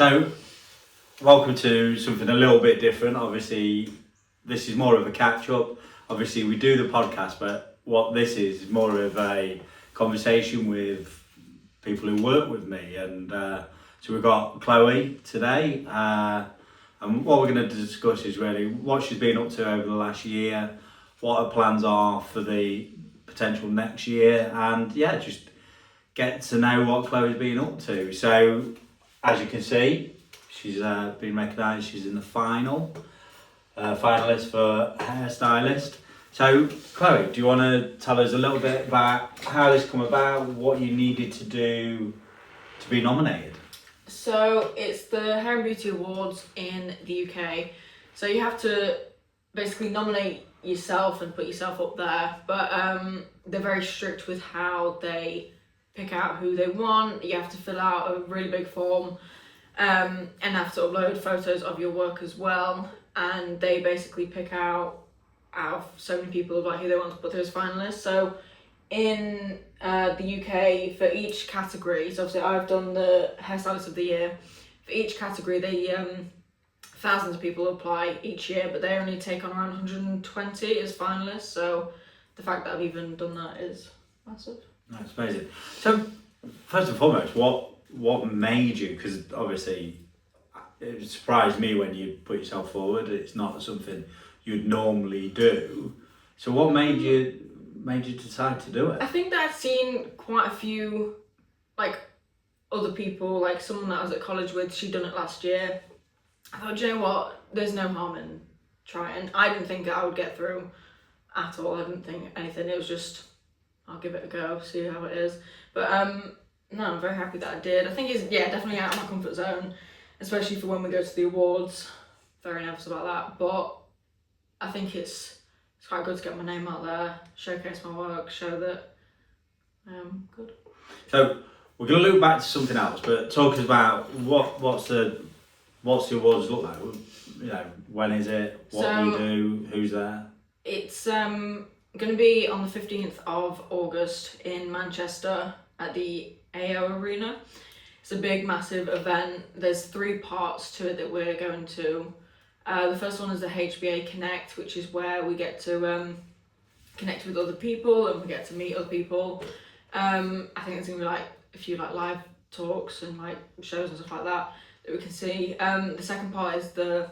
So, welcome to something a little bit different. Obviously, this is more of a catch-up. Obviously, we do the podcast, but what this is more of a conversation with people who work with me. And so we've got Chloe today. And what we're going to discuss is really what she's been up to over the last year, what her plans are for the potential next year, and yeah, just get to know what Chloe's been up to. So, as you can see, she's been recognised. She's in the finalist for hairstylist. So, Chloe, do you want to tell us a little bit about how this come about, what you needed to do to be nominated? So it's the Hair and Beauty Awards in the UK. So you have to basically nominate yourself and put yourself up there, but they're very strict with how they pick out who they want. You have to fill out a really big form and have to upload photos of your work as well, and they basically pick out of so many people about who they want to put through as finalists. So in the UK, for each category, so obviously I've done the Hairstylist of the Year. For each category, they thousands of people apply each year, but they only take on around 120 as finalists. So the fact that I've even done that is massive. That's amazing. So, first and foremost, what made you? Because obviously, it surprised me when you put yourself forward. It's not something you'd normally do. So, what made you decide to do it? I think that I'd seen quite a few, like, other people, like someone that I was at college with. She'd done it last year. I thought, do you know what? There's no harm in trying. I didn't think I would get through at all. I didn't think anything. It was just, I'll give it a go, see how it is. But no, I'm very happy that I did. I think it's definitely out of my comfort zone, especially for when we go to the awards. Very nervous about that, but I think it's quite good to get my name out there, showcase my work, show that I am good. So we're going to look back to something else, but talk us about what's the awards look like. You know, when is it? What do you do? Who's there? It's going to be on the 15th of August in Manchester at the AO Arena. It's a big, massive event. There's 3 parts to it that we're going to. The first one is the HBA Connect, which is where we get to connect with other people and we get to meet other people. I think there's going to be like a few like live talks and like shows and stuff like that we can see. The second part is the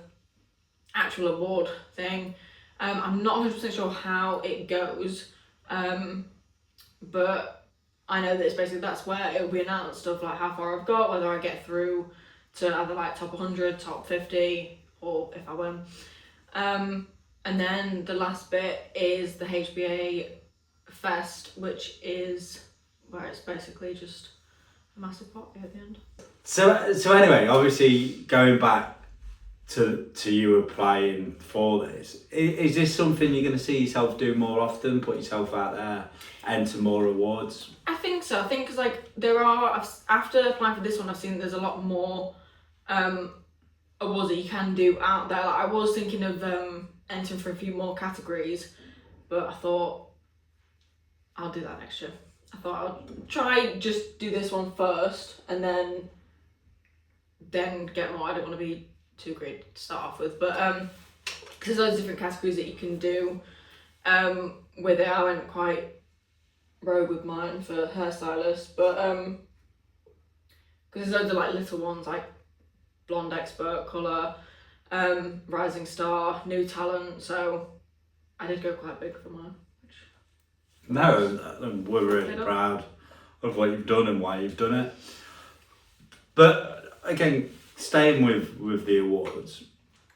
actual award thing. I'm not 100% sure how it goes, but I know that it's basically that's where it will be announced of like how far I've got, whether I get through to either like top 100, top 50, or if I win. And then the last bit is the HBA Fest, which is where it's basically just a massive party at the end. So anyway, obviously going back to you applying for this, is this something you're going to see yourself do more often, put yourself out there, enter more awards? I think so. I think because like there are, after applying for this one, I've seen there's a lot more awards that you can do out there. Like, I was thinking of entering for a few more categories, but I thought I'll do that next year. I thought I'll try just do this one first and then get more. I don't want to be too great to start off with, but because there's loads of different categories that you can do with it. I went quite rogue with mine for hairstylist, but because there's loads of like little ones like blonde expert, colour, rising star, new talent, so I did go quite big for mine. No, we're really proud of what you've done and why you've done it. But again, staying with the awards,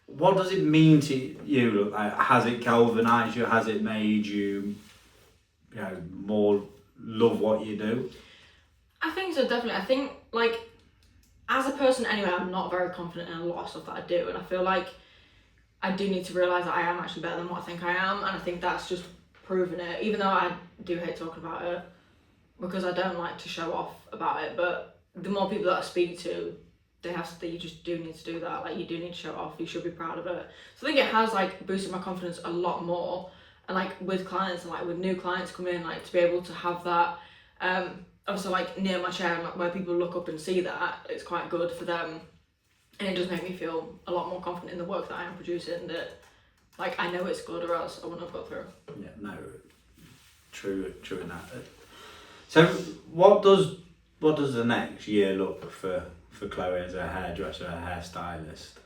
what does it mean to you? Like, has it galvanised you? Has it made you, more love what you do? I think so, definitely. I think, like, as a person anyway, I'm not very confident in a lot of stuff that I do, and I feel like I do need to realise that I am actually better than what I think I am, and I think that's just proven it, even though I do hate talking about it because I don't like to show off about it. But the more people that I speak to, you just do need to do that. Like, you do need to show off, you should be proud of it. So I think it has like boosted my confidence a lot more, and like with clients and like with new clients coming in, like to be able to have that obviously like near my chair and like where people look up and see that, it's quite good for them and it does make me feel a lot more confident in the work that I am producing, that like I know it's good or else I wouldn't have got through. Yeah, no, true in that. So what does the next year look for Chloe as a hairdresser, a hairstylist?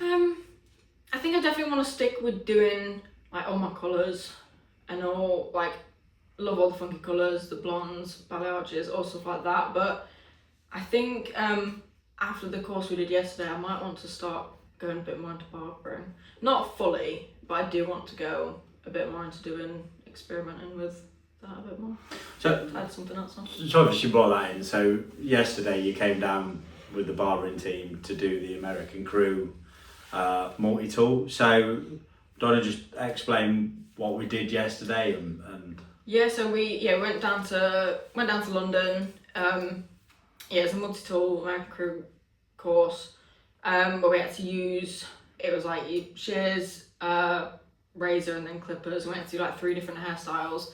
I think I definitely want to stick with doing like all my colours and all, like, love all the funky colours, the blondes, balayages, all stuff like that. But I think after the course we did yesterday, I might want to start going a bit more into barbering. Not fully, but I do want to go a bit more into experimenting with that a bit more. So add something else on. So obviously you brought that in. So yesterday you came down with the barbering team to do the American Crew multi-tool. So do you want to just explain what we did yesterday and Yeah, so we went down to London. It's a multi-tool American Crew course. But we had to use, it was like shears, razor, and then clippers. We had to do like 3 different hairstyles.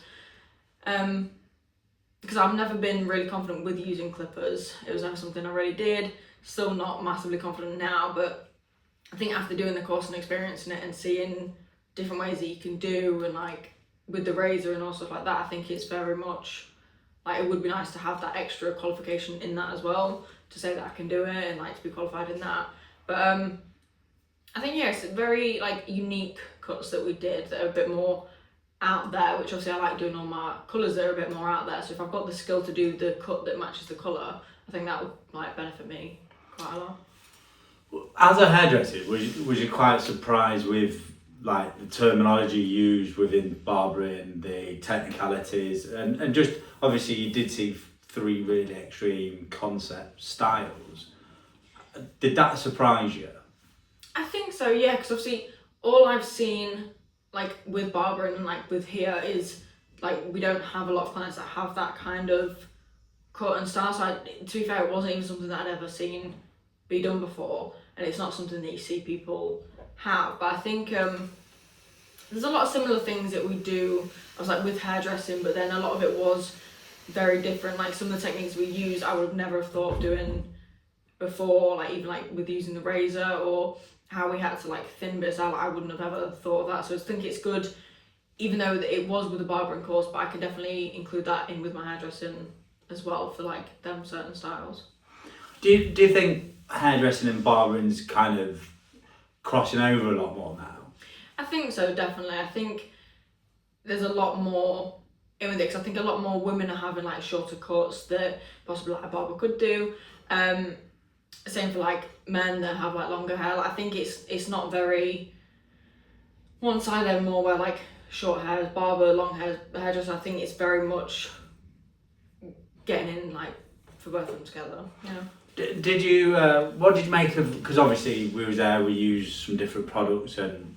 Because I've never been really confident with using clippers. It was never something I really did. Still not massively confident now, but I think after doing the course and experiencing it and seeing different ways that you can do, and like with the razor and all stuff like that, I think it's very much like, it would be nice to have that extra qualification in that as well, to say that I can do it and like to be qualified in that. But I think it's very like unique cuts that we did that are a bit more out there, which obviously I like doing all my colours that are a bit more out there. So if I've got the skill to do the cut that matches the colour, I think that would like benefit me quite a lot. as a hairdresser, was you quite surprised with like the terminology used within barbering, the technicalities, and just obviously you did see 3 really extreme concept styles. Did that surprise you? I think so, yeah, because obviously all I've seen like with barbering and like with here is like we don't have a lot of clients that have that kind of cut and style. So to be fair, it wasn't even something that I'd ever seen be done before, and it's not something that you see people have. But I think there's a lot of similar things that we do. I was like with hairdressing, but then a lot of it was very different. Like some of the techniques we use, I would have never have thought of doing before. Like even like with using the razor, or how we had to like thin bits out. I wouldn't have ever thought of that. So I think it's good, even though it was with the barbering course, but I can definitely include that in with my hairdressing as well for like them certain styles. Do you think hairdressing and barbering's kind of crossing over a lot more now? I think so, definitely. I think there's a lot more in with it, because I think a lot more women are having like shorter cuts that possibly like a barber could do. Same for like men that have like longer hair. Like, I think it's not very one-sided more, where like short hair is barber, long hair is hairdresser. I think it's very much getting in like for both of them together. Yeah. Did you what did you make of, because obviously we was there, we used some different products and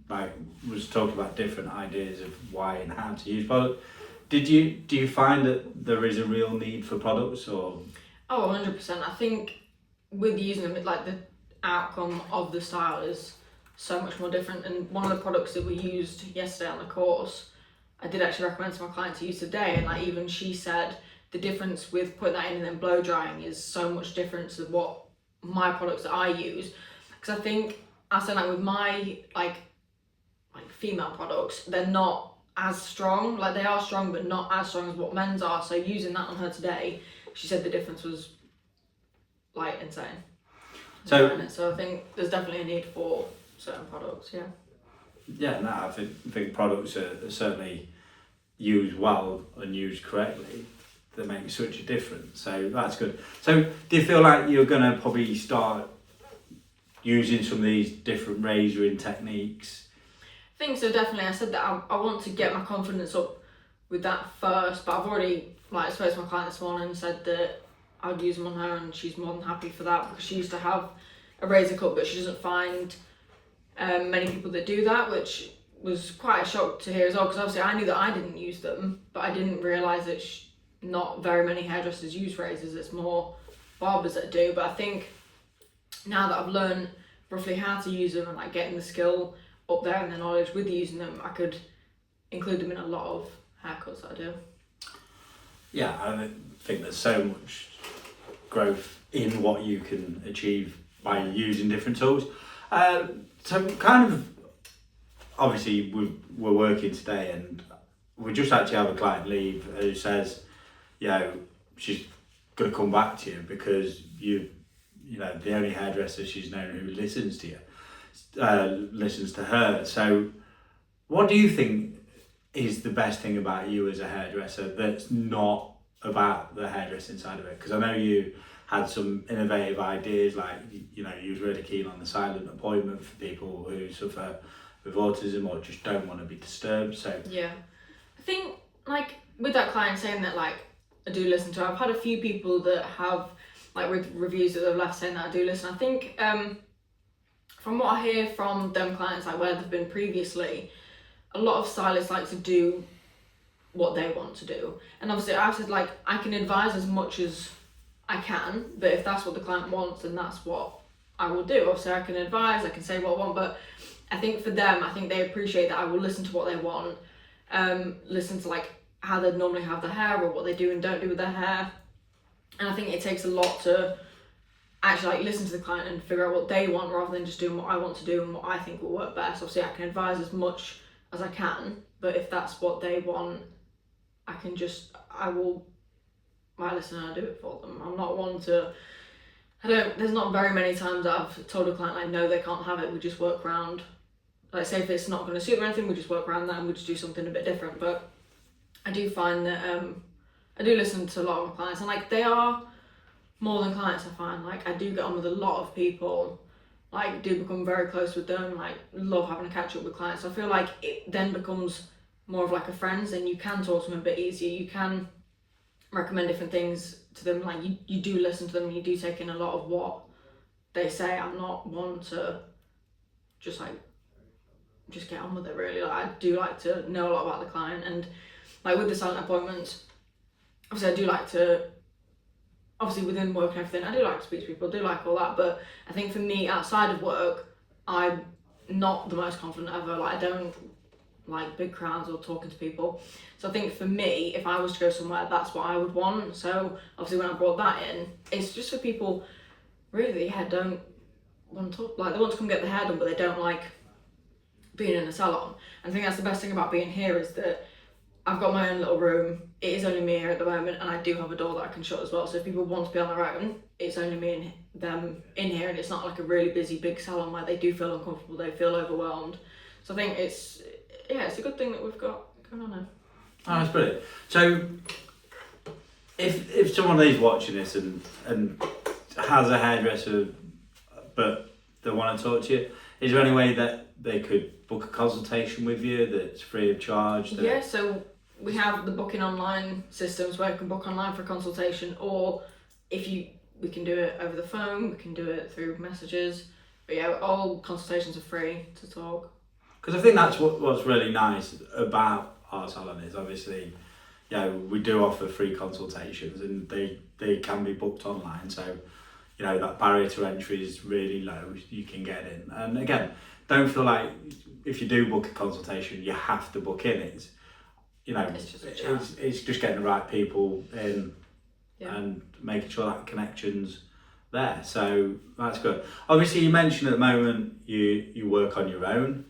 like was talking about different ideas of why and how to use products. Do you find that there is a real need for products, or? Oh, 100%. I think with using them, like the outcome of the style is so much more different. And one of the products that we used yesterday on the course, I did actually recommend to my client to use today, and like even she said the difference with putting that in and then blow drying is so much different to what my products that I use. Because I think I said like with my like female products, they're not as strong. Like they are strong, but not as strong as what men's are. So using that on her today, she said the difference was like insane. So I think there's definitely a need for certain products. Yeah. Yeah, no, I think products are certainly used well and used correctly that make such a difference. So that's good. So do you feel like you're going to probably start using some of these different razoring techniques? I think so, definitely. I said that I want to get my confidence up with that first, but I've already like spoke to my client this morning and said that I would use them on her, and she's more than happy for that, because she used to have a razor cut, but she doesn't find many people that do that, which was quite a shock to hear as well, because obviously I knew that I didn't use them, but I didn't realise that not very many hairdressers use razors. It's more barbers that do. But I think now that I've learned roughly how to use them and like getting the skill up there and the knowledge with using them, I could include them in a lot of haircuts that I do. Yeah, I think there's so much growth in what you can achieve by using different tools. So kind of, obviously we're working today, and we just actually have a client leave who says, she's going to come back to you because you know, the only hairdresser she's known who listens to you, listens to her. So what do you think is the best thing about you as a hairdresser that's not about the hairdressing side of it? Because I know you had some innovative ideas, like, you know, you was really keen on the silent appointment for people who suffer with autism or just don't want to be disturbed. So yeah, I think like with that client saying that, like, I do listen to her, I've had a few people that have like reviews that they've left saying that I do listen. I think from what I hear from them clients, like where they've been previously, a lot of stylists like to do what they want to do. And obviously I've said, like, I can advise as much as I can, but if that's what the client wants, then that's what I will do. Obviously I can advise, I can say what I want, but I think for them, I think they appreciate that I will listen to what they want, listen to like how they normally have their hair or what they do and don't do with their hair. And I think it takes a lot to actually like listen to the client and figure out what they want rather than just doing what I want to do and what I think will work best. Obviously I can advise as much as I can, but if that's what they want, I listen and I do it for them. I'm not one to, there's not very many times that I've told a client, like, no, they can't have it, we just work around, like, say if it's not going to suit them or anything, we just work around that and we just do something a bit different. But I do find that I do listen to a lot of my clients, and like they are more than clients. I find like I do get on with a lot of people, like do become very close with them, like love having a catch up with clients. So I feel like it then becomes more of like a friends, and you can talk to them a bit easier, you can recommend different things to them, like you do listen to them and you do take in a lot of what they say. I'm not one to just get on with it really. Like I do like to know a lot about the client, and like with the silent appointments, obviously I do like to, obviously within work and everything, I do like to speak to people, I do like all that, but I think for me outside of work, I'm not the most confident ever. Like I don't like big crowds or talking to people. So I think for me, if I was to go somewhere, that's what I would want. So obviously when I brought that in, it's just for people really don't want to talk, like they want to come get their hair done, but they don't like being in a salon. And I think that's the best thing about being here, is that I've got my own little room. It is only me here at the moment, and I do have a door that I can shut as well. So if people want to be on their own, it's only me and them in here, and it's not like a really busy big salon where they do feel uncomfortable, they feel overwhelmed. So I think it's a good thing that we've got going on now. Oh, that's brilliant. So if someone is watching this and has a hairdresser but they want to talk to you, is there any way that they could book a consultation with you that's free of charge? Yeah, so we have the booking online systems where you can book online for a consultation, or we can do it over the phone, we can do it through messages. But yeah, all consultations are free to talk. Because I think that's what's really nice about our salon is, obviously, we do offer free consultations, and they can be booked online. So, that barrier to entry is really low. You can get in. And again, don't feel like if you do book a consultation, you have to book in. It's, it's just getting the right people in and making sure that connection's there. So that's good. Obviously, you mentioned at the moment you work on your own.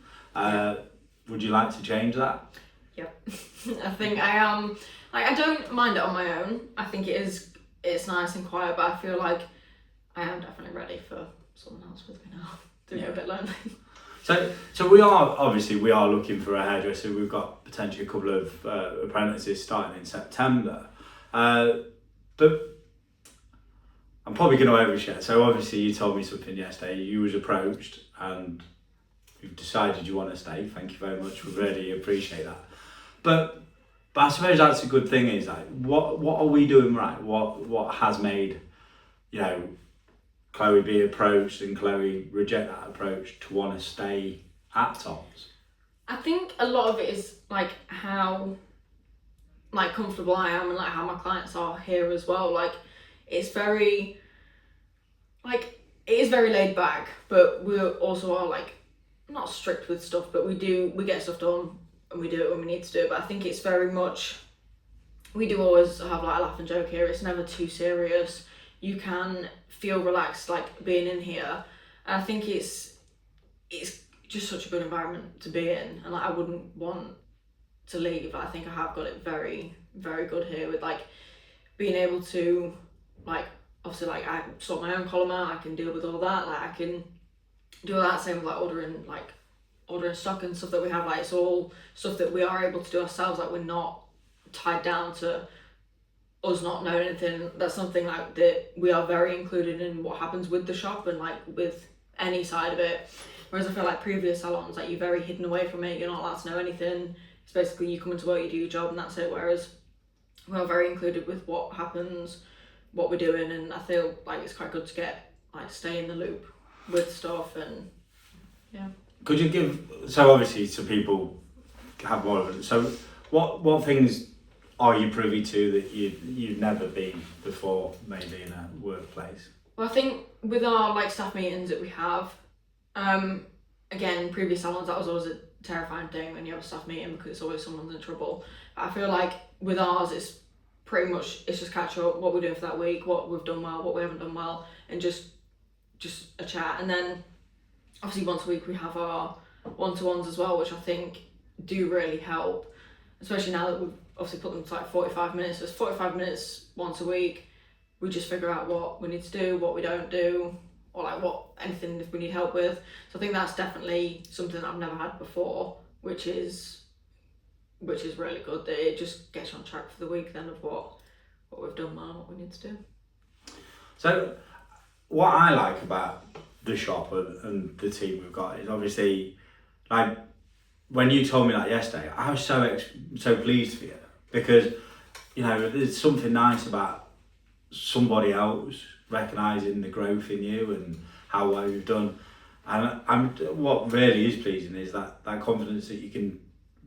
Would you like to change that? Yep. I think I am. I don't mind it on my own. I think it's nice and quiet, but I feel like I am definitely ready for someone else with me now. Doing it a bit lonely. So we are looking for a hairdresser. We've got potentially a couple of apprentices starting in September. But I'm probably going to overshare. So obviously you told me something yesterday. You was approached and you've decided you want to stay. Thank you very much. We really appreciate that. But I suppose that's a good thing, is like what are we doing right? What has made Chloe be approached and Chloe reject that approach to want to stay at Tom's? I think a lot of it is like how comfortable I am and like how my clients are here as well. Like it's very it is very laid back, but we also are like not strict with stuff, but we get stuff done and we do it when we need to do it. But I think it's very much, we do always have like a laugh and joke here. It's never too serious. you can feel relaxed like being in here. And I think it's just such a good environment to be in, and like I wouldn't want to leave. I think I have got it very, very good here with like being able to like obviously like I sort my own column out, I can deal with all that, like I can do all that, same with like ordering stock and stuff that we have, like it's all stuff that we are able to do ourselves, like we're not tied down to us not knowing anything. That's something like that we are very included in what happens with the shop and like with any side of it. Whereas I feel like previous salons, like you're very hidden away from it, you're not allowed to know anything. It's basically you come into work, you do your job and that's it. Whereas we're very included with what happens, what we're doing, and I feel like it's quite good to get like stay in the loop with stuff. And yeah. Could you give, so obviously some people have more of it, so what things are you privy to that you've never been before, maybe in a workplace? Well, I think with our like staff meetings that we have, again, previous salons, that was always a terrifying thing when you have a staff meeting because it's always someone's in trouble. But I feel like with ours, it's pretty much, it's just catch up, what we're doing for that week, what we've done well, what we haven't done well, and just a chat. And then obviously once a week we have our one-to-ones as well, which I think do really help, especially now that we've obviously put them to like 45 minutes. So it's 45 minutes once a week. We just figure out what we need to do, what we don't do, or like anything if we need help with. So I think that's definitely something that I've never had before, which is really good, that it just gets you on track for the week then of what we've done well and what we need to do. So what I like about the shop and the team we've got is obviously, like when you told me that yesterday, I was so pleased for you, because you know there's something nice about somebody else recognising the growth in you and how well you've done. And what really is pleasing is that confidence that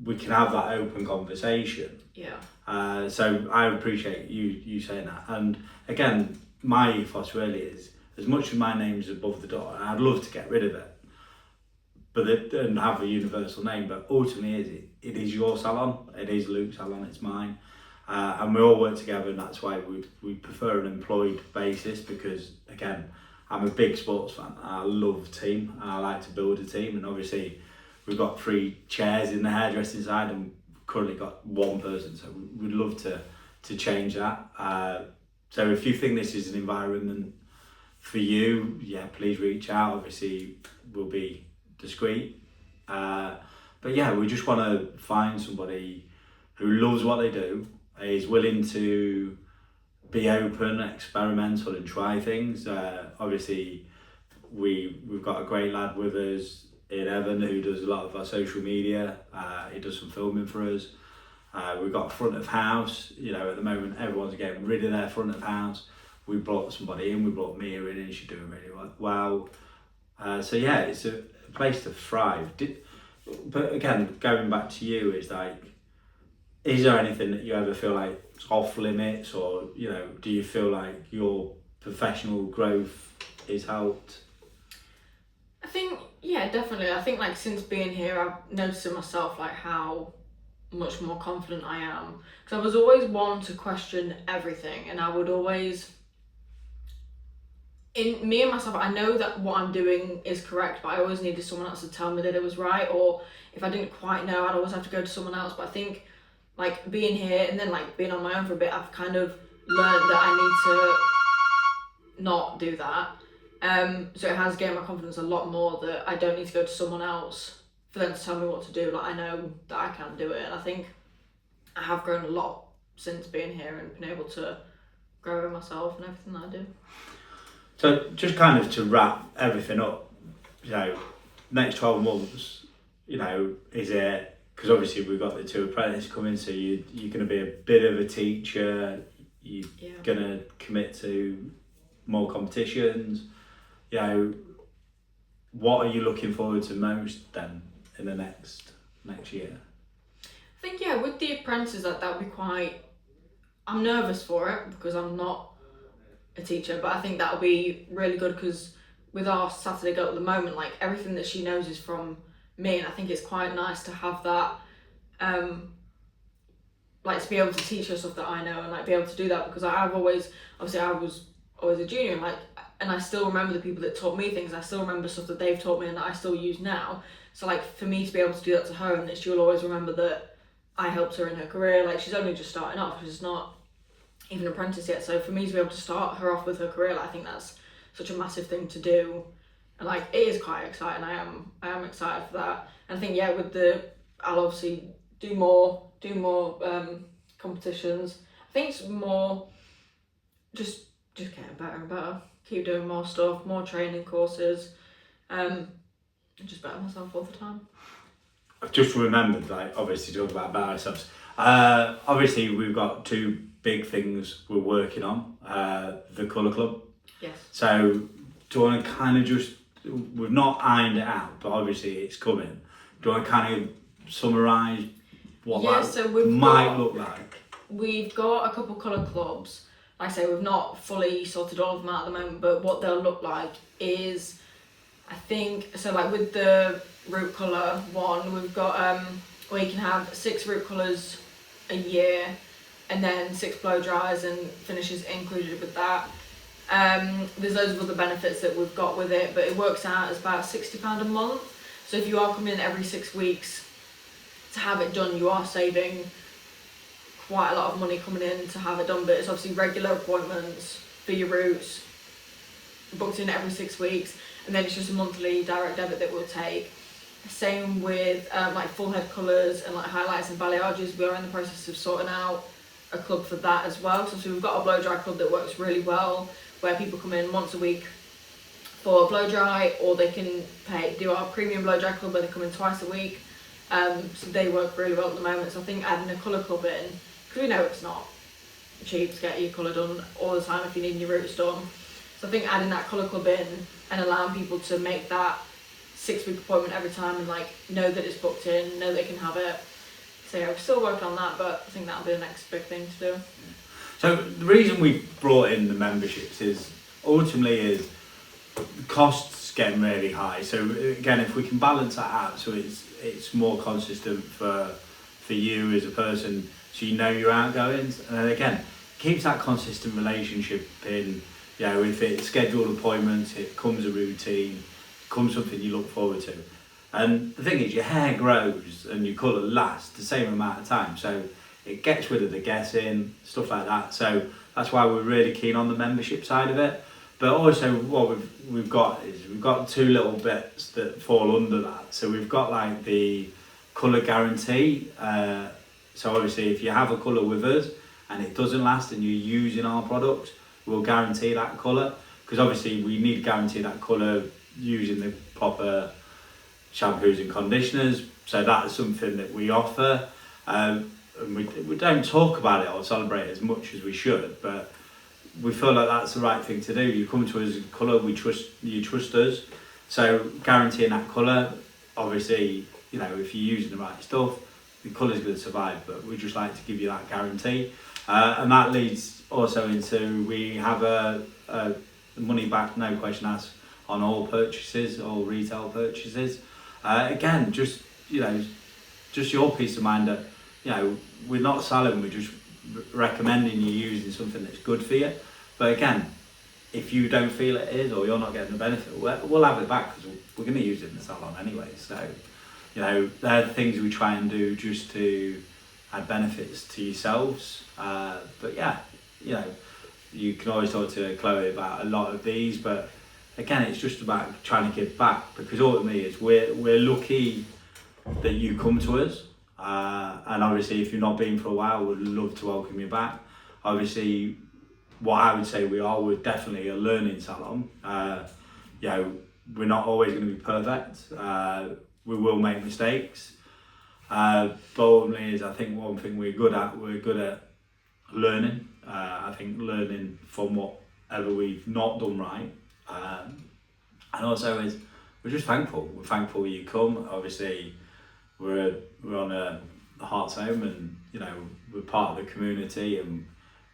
we can have that open conversation. Yeah. So I appreciate you saying that. And again, my ethos really is, as much as my name's above the door, and I'd love to get rid of it, and have a universal name, but ultimately it is your salon, it is Luke's salon, it's mine. And we all work together, and that's why we prefer an employed basis, because again, I'm a big sports fan. I love team, and I like to build a team, and obviously we've got 3 chairs in the hairdressing side and we've currently got 1 person, so we'd love to change that. So if you think this is an environment for you, yeah, please reach out. Obviously we'll be discreet, but yeah, we just want to find somebody who loves what they do, is willing to be open, experimental and try things. Obviously we've got a great lad with us in Evan who does a lot of our social media. He does some filming for us. We've got front of house, you know, at the moment everyone's getting rid of their front of house. We brought somebody in, we brought Mia in, and she's doing really well. So yeah, it's a place to thrive. But again, going back to you, is like, is there anything that you ever feel like is off limits, or you know, do you feel like your professional growth is helped? I think, yeah, definitely. I think like since being here, I've noticed in myself like how much more confident I am, because I was always one to question everything, and I would always, in me and myself, I know that what I'm doing is correct, but I always needed someone else to tell me that it was right, or if I didn't quite know, I'd always have to go to someone else. But I think like being here and then like being on my own for a bit, I've kind of learned that I need to not do that. So it has gained my confidence a lot more that I don't need to go to someone else for them to tell me what to do. Like I know that I can do it, and I think I have grown a lot since being here and been able to grow in myself and everything that I do. So just kind of to wrap everything up, you know, next 12 months, you know, is it, because obviously we've got the 2 apprentices coming, so you're going to be a bit of a teacher, you're going to commit to more competitions, you know, what are you looking forward to most then in the next year? I think, yeah, with the apprentices, that would be quite, I'm nervous for it because I'm not a teacher, but I think that'll be really good, because with our Saturday girl at the moment, like everything that she knows is from me, and I think it's quite nice to have that, like to be able to teach her stuff that I know and like be able to do that, because I've always, obviously I was I was a junior, and I still remember the people that taught me things. I still remember stuff that they've taught me and that I still use now. So like for me to be able to do that to her, and that she'll always remember that I helped her in her career. Like she's only just starting off, she's not even an apprentice yet. So for me to be able to start her off with her career, like, I think that's such a massive thing to do. And like it is quite exciting. I am excited for that. And I think I'll obviously do more competitions. I think it's more just getting better and better. Keep doing more stuff, more training courses, and just better myself all the time. I've just remembered, like, obviously talk about better ourselves. Obviously we've got two big things we're working on. The Colour Club. Yes. So do you want to kind of just, we've not ironed it out, but obviously it's coming. Do you want to kind of summarise what that might look like? We've got a couple colour clubs. Like I say, we've not fully sorted all of them out at the moment, but what they'll look like is, I think, so like with the root colour one, we've got where you can have 6 root colours a year, and then 6 blow dries and finishes included with that. There's loads of other benefits that we've got with it, but it works out as about £60 a month. So if you are coming in every 6 weeks to have it done, you are saving quite a lot of money coming in to have it done. But it's obviously regular appointments for your roots, booked in every 6 weeks, and then it's just a monthly direct debit that we'll take. Same with like full head colours and like highlights and balayages. We are in the process of sorting out a club for that as well. So we've got a blow dry club that works really well, where people come in once a week for a blow dry, or they can do our premium blow dry club where they come in twice a week. So they work really well at the moment. So I think adding a colour club in, because we know it's not cheap to get your colour done all the time if you need your roots done. So I think adding that colour club in and allowing people to make that 6-week appointment every time and like know that it's booked in, know they can have it. So yeah, we're still working on that, but I think that'll be the next big thing to do. So the reason we brought in the memberships is ultimately the costs getting really high. So again, if we can balance that out, so it's more consistent for you as a person, so you know your outgoings, and then again keeps that consistent relationship in. You know, if it's scheduled appointments, it becomes a routine, becomes something you look forward to. And the thing is, your hair grows and your colour lasts the same amount of time, so it gets rid of the guessing, stuff like that. So that's why we're really keen on the membership side of it. But also what we've got two little bits that fall under that. So we've got like the colour guarantee. So obviously if you have a colour with us and it doesn't last and you're using our products, we'll guarantee that colour. Because obviously we need to guarantee that colour using the proper shampoos and conditioners. So that's something that we offer. And we don't talk about it or celebrate as much as we should, but we feel like that's the right thing to do. You come to us in colour, you trust us. So guaranteeing that colour, obviously, you know, if you're using the right stuff, the colour's going to survive, but we just like to give you that guarantee. And that leads also into, we have a money back, no question asked, on all purchases, all retail purchases. Again, just your peace of mind that, you know, we're not selling, we're just recommending you using something that's good for you. But again, if you don't feel it is, or you're not getting the benefit, we'll have it back, because we're going to use it in the salon anyway. So, you know, they're the things we try and do just to add benefits to yourselves. But yeah, you know, you can always talk to Chloe about a lot of these, but again, it's just about trying to give back, because ultimately is we're lucky that you come to us. And obviously if you've not been for a while, we'd love to welcome you back. Obviously, what I would say we're definitely a learning salon. You know, we're not always going to be perfect. We will make mistakes. But ultimately, I think one thing we're good at learning. I think learning from whatever we've not done right. And also we're just thankful. We're thankful you come. Obviously, we're on a Hearts Home, and you know, we're part of the community, and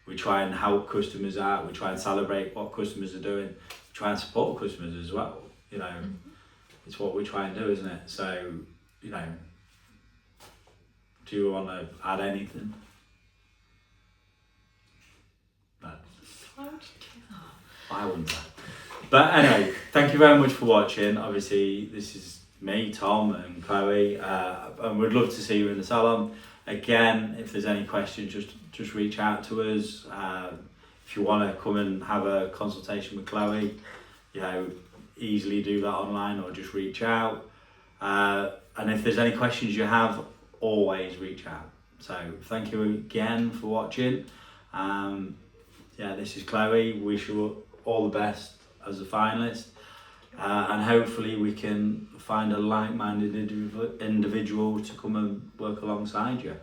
we try and help customers out. We try and celebrate what customers are doing. We try and support customers as well. You know, it's what we try and do, isn't it? So, you know, do you want to add anything? No. Why would you do that? I wonder. But anyway, thank you very much for watching. Obviously, this is me, Tom, and Chloe, and we'd love to see you in the salon. Again, if there's any questions, just reach out to us. If you want to come and have a consultation with Chloe, you know, easily do that online or just reach out. And if there's any questions you have, always reach out. So thank you again for watching. Yeah, this is Chloe. Wish you all the best as a finalist, and hopefully we can find a like-minded individual to come and work alongside you.